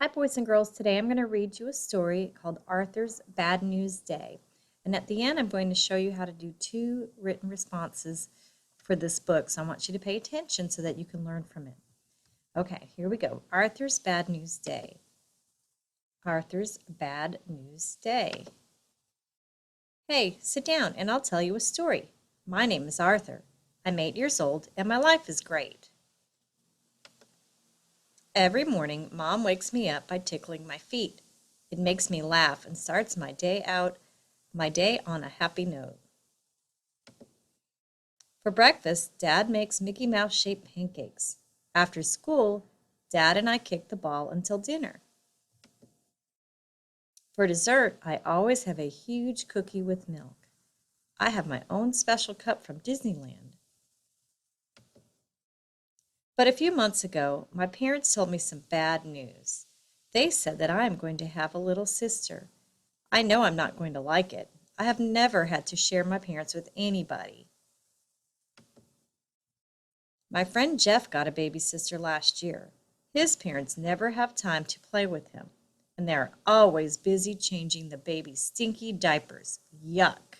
Hi, boys and girls. Today I'm going to read you a story called Arthur's Bad News Day. And at the end, I'm going to show you how to do 2 written responses for this book. So I want you to pay attention so that you can learn from it. Okay, here we go. Arthur's Bad News Day. Arthur's Bad News Day. Hey, sit down and I'll tell you a story. My name is Arthur. I'm 8 years old and my life is great. Every morning, Mom wakes me up by tickling my feet. It makes me laugh and starts my day on a happy note. For breakfast, Dad makes Mickey Mouse-shaped pancakes. After school, Dad and I kick the ball until dinner. For dessert, I always have a huge cookie with milk. I have my own special cup from Disneyland. But a few months ago, my parents told me some bad news. They said that I am going to have a little sister. I know I'm not going to like it. I have never had to share my parents with anybody. My friend Jeff got a baby sister last year. His parents never have time to play with him, and they are always busy changing the baby's stinky diapers. Yuck!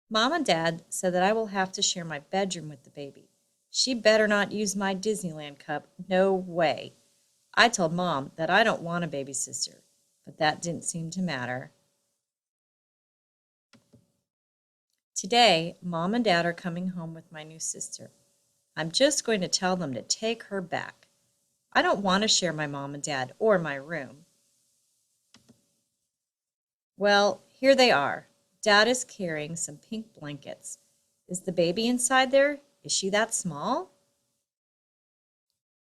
Mom and Dad said that I will have to share my bedroom with the baby. She better not use my Disneyland cup. No way. I told Mom that I don't want a baby sister, but that didn't seem to matter. Today, Mom and Dad are coming home with my new sister. I'm just going to tell them to take her back. I don't want to share my mom and dad or my room. Well, here they are. Dad is carrying some pink blankets. Is the baby inside there? Is she that small?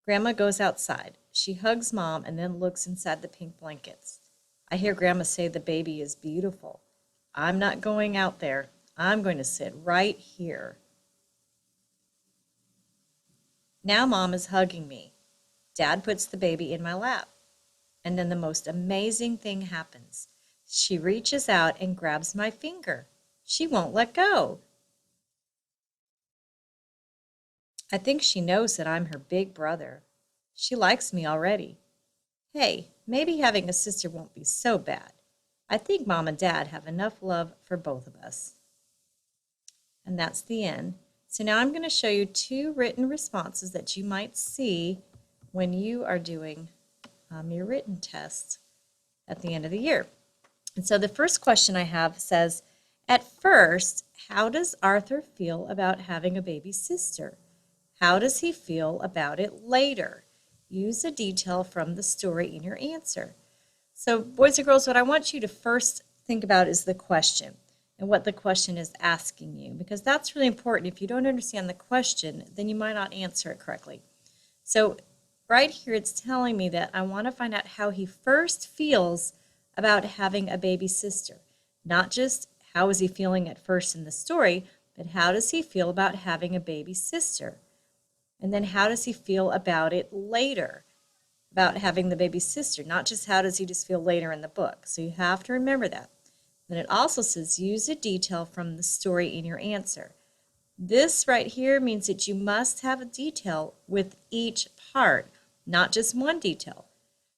Grandma goes outside. She hugs Mom and then looks inside the pink blankets. I hear Grandma say the baby is beautiful. I'm not going out there. I'm going to sit right here. Now Mom is hugging me. Dad puts the baby in my lap. And then the most amazing thing happens. She reaches out and grabs my finger. She won't let go. I think she knows that I'm her big brother. She likes me already. Hey, maybe having a sister won't be so bad. I think Mom and Dad have enough love for both of us. And that's the end. So now I'm going to show you 2 written responses that you might see when you are doing your written tests at the end of the year. And so the first question I have says, at first, how does Arthur feel about having a baby sister? How does he feel about it later? Use a detail from the story in your answer. So boys and girls, what I want you to first think about is the question and what the question is asking you, because that's really important. If you don't understand the question, then you might not answer it correctly. So right here it's telling me that I want to find out how he first feels about having a baby sister. Not just how is he feeling at first in the story, but how does he feel about having a baby sister? And then how does he feel about it later, about having the baby sister? Not just how does he just feel later in the book. So you have to remember that. Then it also says use a detail from the story in your answer. This right here means that you must have a detail with each part, not just one detail.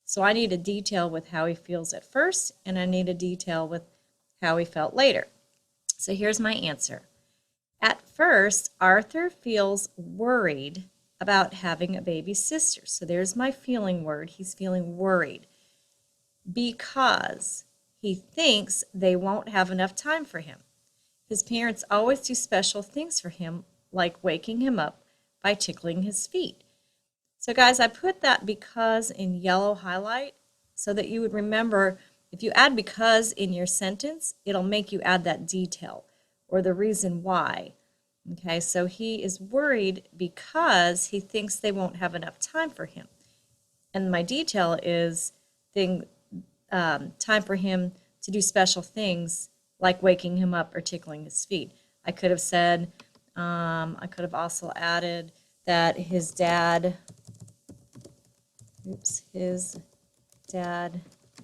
So I need a detail with how he feels at first, and I need a detail with how he felt later. So here's my answer. At first, Arthur feels worried about having a baby sister. So there's my feeling word. He's feeling worried because he thinks they won't have enough time for him. His parents always do special things for him, like waking him up by tickling his feet. So guys, I put that because in yellow highlight so that you would remember if you add because in your sentence, it'll make you add that detail or the reason why. Okay, so he is worried because he thinks they won't have enough time for him. And my detail is time for him to do special things like waking him up or tickling his feet. I could have said, I could have also added that his dad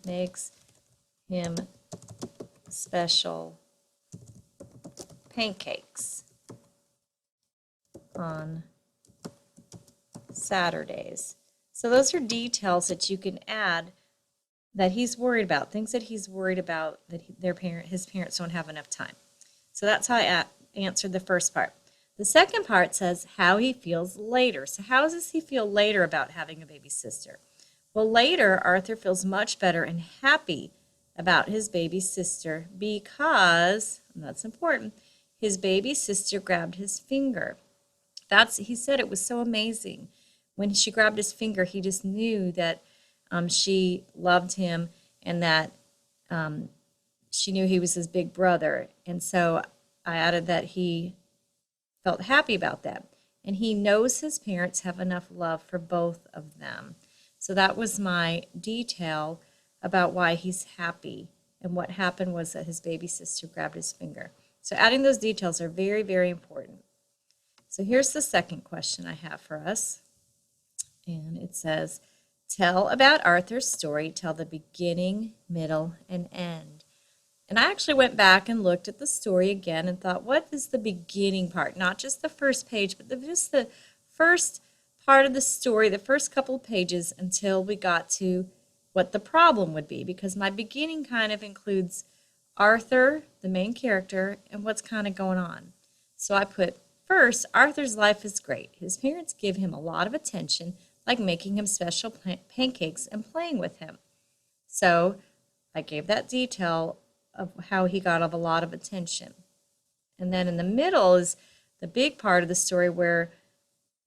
makes him special pancakes on Saturdays. So those are details that you can add that he's worried about, things that he's worried about that his parents don't have enough time. So that's how I answered the first part. The second part says how he feels later. So how does he feel later about having a baby sister? Well, later, Arthur feels much better and happy about his baby sister because, and that's important, his baby sister grabbed his finger. He said it was so amazing. When she grabbed his finger, he just knew that she loved him and that she knew he was his big brother. And so I added that he felt happy about that. And he knows his parents have enough love for both of them. So that was my detail about why he's happy. And what happened was that his baby sister grabbed his finger. So adding those details are very, very important. So here's the second question I have for us. And it says, tell about Arthur's story, tell the beginning, middle, and end. And I actually went back and looked at the story again and thought, what is the beginning part? Not just the first page, but just the first part of the story, the first couple of pages until we got to what the problem would be, because my beginning kind of includes Arthur, the main character, and what's kind of going on. So I put, first, Arthur's life is great. His parents give him a lot of attention, like making him special pancakes and playing with him. So I gave that detail of how he got a lot of attention. And then in the middle is the big part of the story where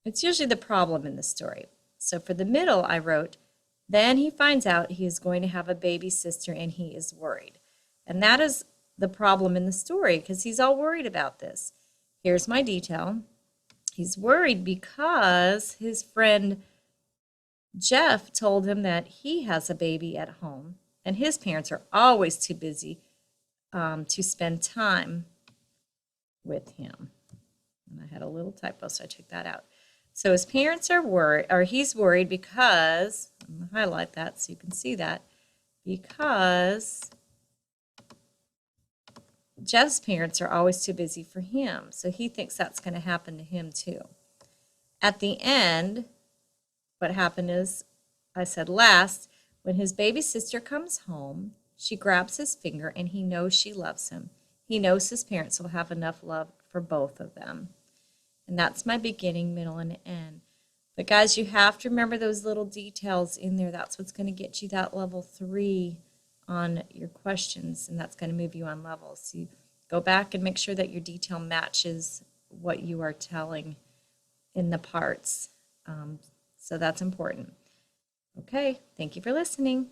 it's usually the problem in the story. So for the middle, I wrote, then he finds out he is going to have a baby sister and he is worried. And that is the problem in the story because he's all worried about this. Here's my detail. He's worried because his friend Jeff told him that he has a baby at home and his parents are always too busy to spend time with him. And I had a little typo, so I took that out. So his parents are worried, or he's worried because, I'm going to highlight that so you can see that, because Jeff's parents are always too busy for him. So he thinks that's going to happen to him too. At the end, what happened is, I said last, when his baby sister comes home, she grabs his finger and he knows she loves him. He knows his parents will have enough love for both of them. And that's my beginning, middle, and end. But guys, you have to remember those little details in there. That's what's going to get you that level 3 on your questions, and that's going to move you on levels. So you go back and make sure that your detail matches what you are telling in the parts. So that's important. Okay, thank you for listening.